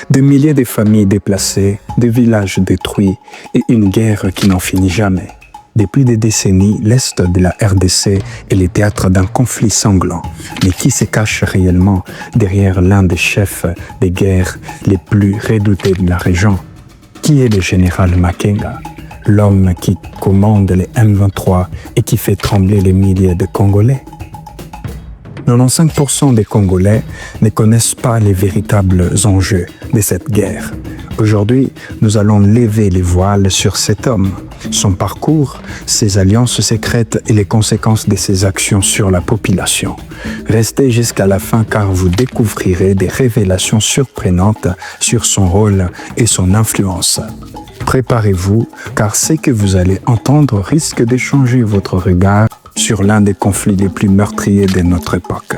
Des milliers de familles déplacées, des villages détruits et une guerre qui n'en finit jamais. Depuis des décennies, l'Est de la RDC est le théâtre d'un conflit sanglant. Mais qui se cache réellement derrière l'un des chefs des guerres les plus redoutés de la région? Qui est le général Makenga, l'homme qui commande les M23 et qui fait trembler les milliers de Congolais? 95% des Congolais ne connaissent pas les véritables enjeux de cette guerre. Aujourd'hui, nous allons lever les voiles sur cet homme, son parcours, ses alliances secrètes et les conséquences de ses actions sur la population. Restez jusqu'à la fin car vous découvrirez des révélations surprenantes sur son rôle et son influence. Préparez-vous car ce que vous allez entendre risque de changer votre regard sur l'un des conflits les plus meurtriers de notre époque.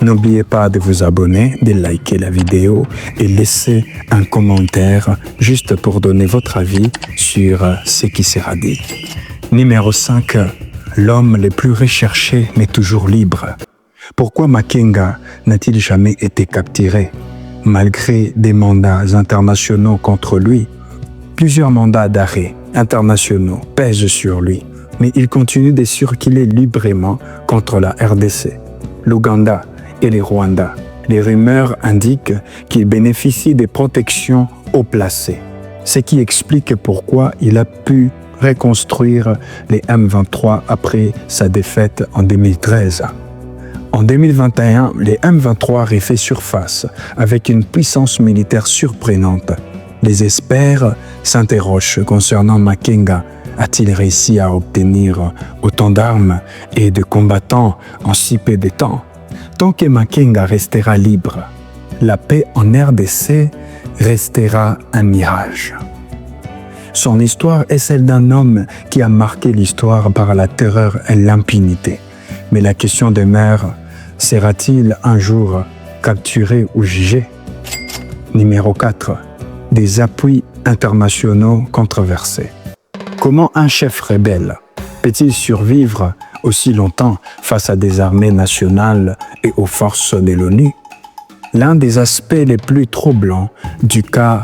N'oubliez pas de vous abonner, de liker la vidéo et laisser un commentaire juste pour donner votre avis sur ce qui sera dit. Numéro 5. L'homme le plus recherché mais toujours libre. Pourquoi Makenga n'a-t-il jamais été capturé? Malgré des mandats internationaux contre lui, plusieurs mandats d'arrêt internationaux pèsent sur lui, mais il continue de circuler librement contre la RDC, l'Ouganda et le Rwanda. Les rumeurs indiquent qu'il bénéficie des protections haut placées, ce qui explique pourquoi il a pu reconstruire les M23 après sa défaite en 2013. En 2021, les M23 refait surface avec une puissance militaire surprenante. Les experts s'interrogent concernant Makenga. A-t-il réussi à obtenir autant d'armes et de combattants en si peu de temps? Tant que Makenga restera libre, la paix en RDC restera un mirage. Son histoire est celle d'un homme qui a marqué l'histoire par la terreur et l'impunité. Mais la question demeure, sera-t-il un jour capturé ou jugé? Numéro 4. Des appuis internationaux controversés. Comment un chef rebelle peut-il survivre aussi longtemps face à des armées nationales et aux forces de l'ONU? L'un des aspects les plus troublants du cas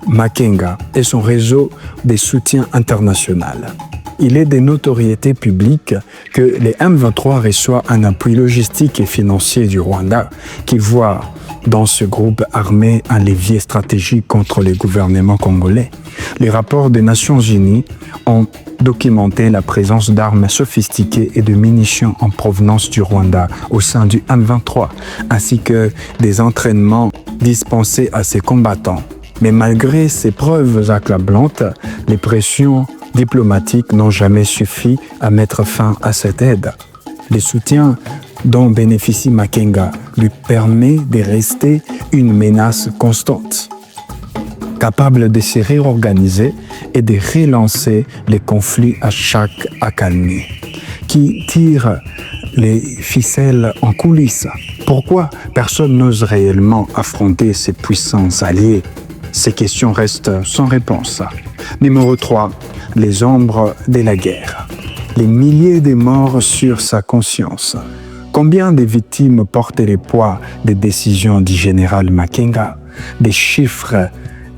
Makenga est son réseau de soutien international. Il est de notoriété publique que les M23 reçoivent un appui logistique et financier du Rwanda qui voit dans ce groupe armé un levier stratégique contre le gouvernement congolais. Les rapports des Nations Unies ont documenté la présence d'armes sophistiquées et de munitions en provenance du Rwanda au sein du M23, ainsi que des entraînements dispensés à ses combattants. Mais malgré ces preuves accablantes, les pressions diplomatiques n'ont jamais suffi à mettre fin à cette aide. Le soutien dont bénéficie Makenga lui permet de rester une menace constante, capable de se réorganiser et de relancer les conflits à chaque accalmie, qui tire les ficelles en coulisses. Pourquoi personne n'ose réellement affronter ses puissants alliés? Ces questions restent sans réponse. Numéro 3. Les ombres de la guerre. Les milliers de morts sur sa conscience. Combien de victimes portent le poids des décisions du général Makenga? Des chiffres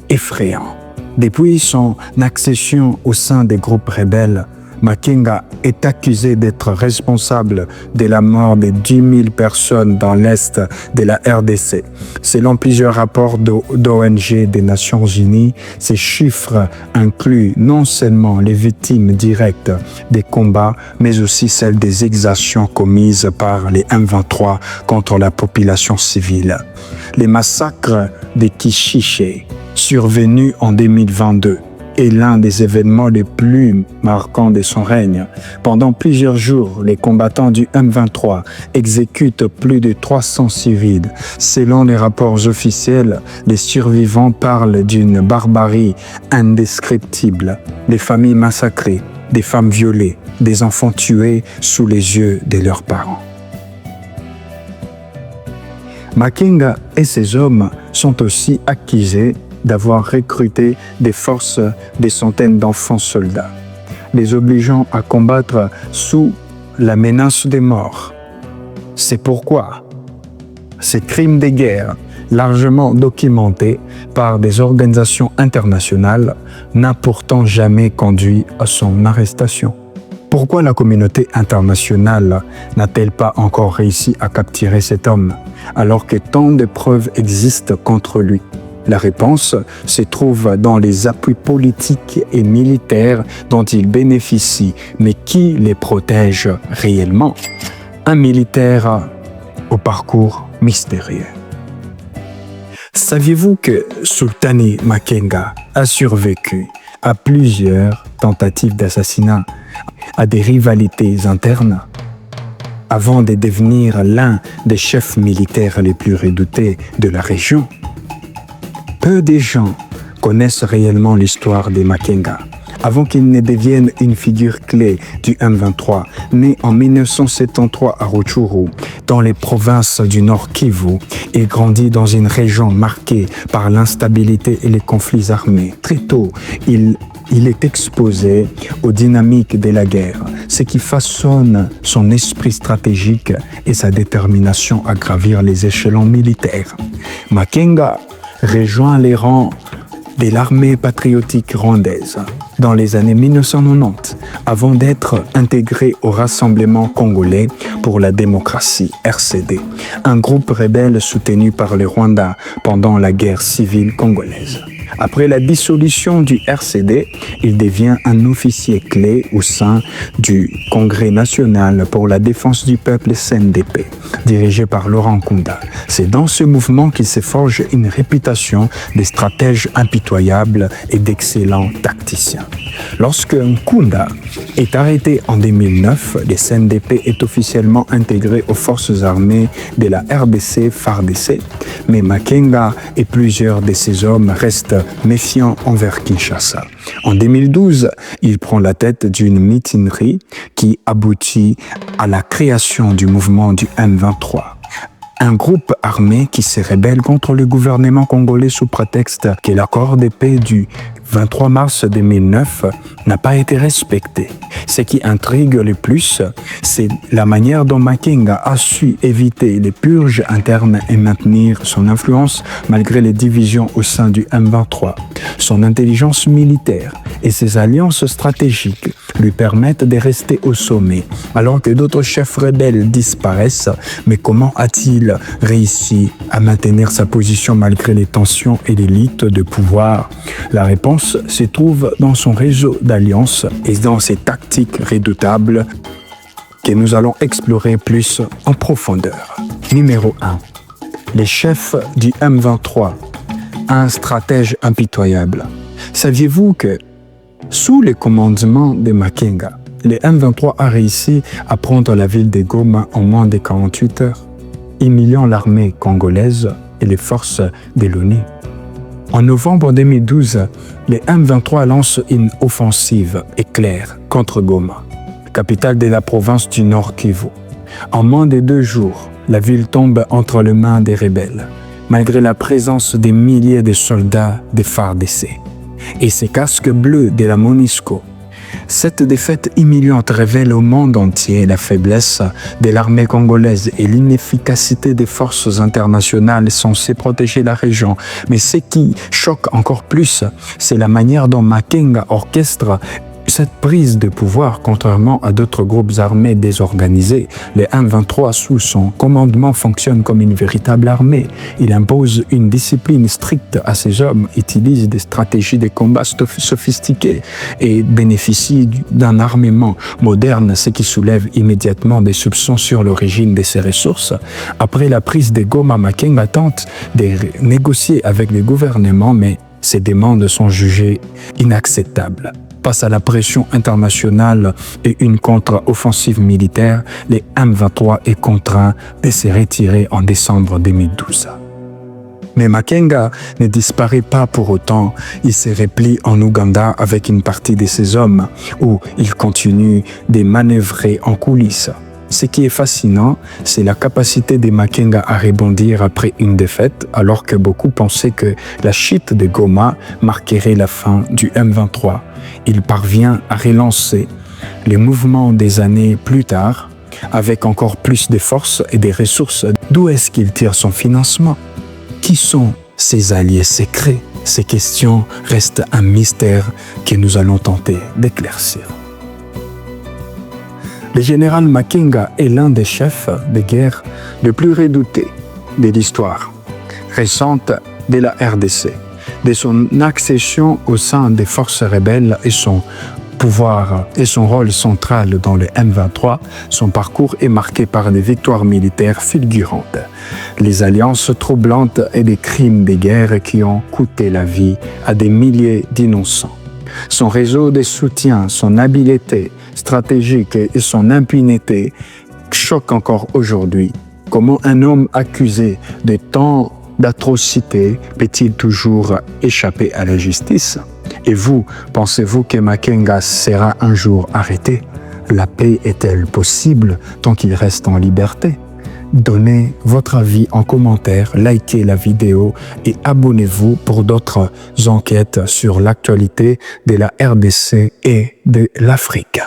effrayants. Depuis son accession au sein des groupes rebelles, Makenga est accusé d'être responsable de la mort de 10 000 personnes dans l'Est de la RDC. Selon plusieurs rapports d'ONG des Nations Unies, ces chiffres incluent non seulement les victimes directes des combats, mais aussi celles des exactions commises par les M23 contre la population civile. Les massacres de Kishiché, survenus en 2022, est l'un des événements les plus marquants de son règne. Pendant plusieurs jours, les combattants du M23 exécutent plus de 300 civils. Selon les rapports officiels, les survivants parlent d'une barbarie indescriptible. Des familles massacrées, des femmes violées, des enfants tués sous les yeux de leurs parents. Makenga et ses hommes sont aussi accusés d'avoir recruté des centaines d'enfants soldats, les obligeant à combattre sous la menace des morts. C'est pourquoi ces crimes de guerre largement documenté par des organisations internationales, n'a pourtant jamais conduit à son arrestation. Pourquoi la communauté internationale n'a-t-elle pas encore réussi à capturer cet homme, alors que tant de preuves existent contre lui? La réponse se trouve dans les appuis politiques et militaires dont il bénéficie, mais qui les protège réellement? Un militaire au parcours mystérieux. Saviez-vous que Sultani Makenga a survécu à plusieurs tentatives d'assassinat, à des rivalités internes, avant de devenir l'un des chefs militaires les plus redoutés de la région? Peu de gens connaissent réellement l'histoire des Makenga. Avant qu'il ne devienne une figure clé du M23, né en 1973 à Rutshuru, dans les provinces du Nord Kivu, et grandi dans une région marquée par l'instabilité et les conflits armés. Très tôt, il est exposé aux dynamiques de la guerre, ce qui façonne son esprit stratégique et sa détermination à gravir les échelons militaires. Makenga rejoint les rangs de l'armée patriotique rwandaise dans les années 1990, avant d'être intégré au Rassemblement congolais pour la démocratie, RCD, un groupe rebelle soutenu par le Rwanda pendant la guerre civile congolaise. Après la dissolution du RCD, il devient un officier clé au sein du Congrès national pour la défense du peuple CNDP, dirigé par Laurent Nkunda. C'est dans ce mouvement qu'il se forge une réputation de stratège impitoyable et d'excellent tacticien. Lorsque Nkunda est arrêté en 2009, le CNDP est officiellement intégré aux forces armées de la RDC FARDC, mais Makenga et plusieurs de ses hommes restent méfiants envers Kinshasa. En 2012, il prend la tête d'une mutinerie qui aboutit à la création du mouvement du M23. Un groupe armé qui se rebelle contre le gouvernement congolais sous prétexte que l'accord de paix du 23 mars 2009 n'a pas été respecté. Ce qui intrigue le plus, c'est la manière dont Makenga a su éviter les purges internes et maintenir son influence malgré les divisions au sein du M23. Son intelligence militaire et ses alliances stratégiques lui permettent de rester au sommet, alors que d'autres chefs rebelles disparaissent. Mais comment a-t-il réussi à maintenir sa position malgré les tensions et l'élite de pouvoir? La réponse se trouve dans son réseau d'alliances et dans ses tactiques redoutables que nous allons explorer plus en profondeur. Numéro 1. Les chefs du M23, un stratège impitoyable. Saviez-vous que sous le commandement de Makenga, le M23 a réussi à prendre la ville de Goma en moins de 48 heures, humiliant l'armée congolaise et les forces de l'ONU? En novembre 2012, le M23 lance une offensive éclair contre Goma, capitale de la province du Nord Kivu. En moins de 2 jours, la ville tombe entre les mains des rebelles, malgré la présence des milliers de soldats des FARDC et ces casques bleus de la MONUSCO. Cette défaite humiliante révèle au monde entier la faiblesse de l'armée congolaise et l'inefficacité des forces internationales censées protéger la région. Mais ce qui choque encore plus, c'est la manière dont Makenga orchestre cette prise de pouvoir, contrairement à d'autres groupes armés désorganisés. Le M23 sous son commandement fonctionne comme une véritable armée. Il impose une discipline stricte à ses hommes, utilise des stratégies de combat sophistiquées et bénéficie d'un armement moderne, ce qui soulève immédiatement des soupçons sur l'origine de ses ressources. Après la prise de Goma, Makenga tente de négocier avec le gouvernement, mais ces demandes sont jugées inacceptables. Face à la pression internationale et une contre-offensive militaire, le M23 est contraint de se retirer en décembre 2012. Mais Makenga ne disparaît pas pour autant. Il se replie en Ouganda avec une partie de ses hommes, où il continue de manœuvrer en coulisses. Ce qui est fascinant, c'est la capacité de Makenga à rebondir après une défaite, alors que beaucoup pensaient que la chute de Goma marquerait la fin du M23. Il parvient à relancer les mouvements des années plus tard, avec encore plus de force et de ressources. D'où est-ce qu'il tire son financement? Qui sont ses alliés secrets? Ces questions restent un mystère que nous allons tenter d'éclaircir. Le général Makenga est l'un des chefs de guerre les plus redoutés de l'histoire récente de la RDC. De son accession au sein des forces rebelles et son pouvoir et son rôle central dans le M23, son parcours est marqué par des victoires militaires fulgurantes, les alliances troublantes et des crimes de guerre qui ont coûté la vie à des milliers d'innocents. Son réseau de soutien, son habileté stratégique et son impunité choquent encore aujourd'hui. Comment un homme accusé de tant d'atrocités peut-il toujours échapper à la justice? Et vous, pensez-vous que Makenga sera un jour arrêté? La paix est-elle possible tant qu'il reste en liberté? Donnez votre avis en commentaire, likez la vidéo et abonnez-vous pour d'autres enquêtes sur l'actualité de la RDC et de l'Afrique.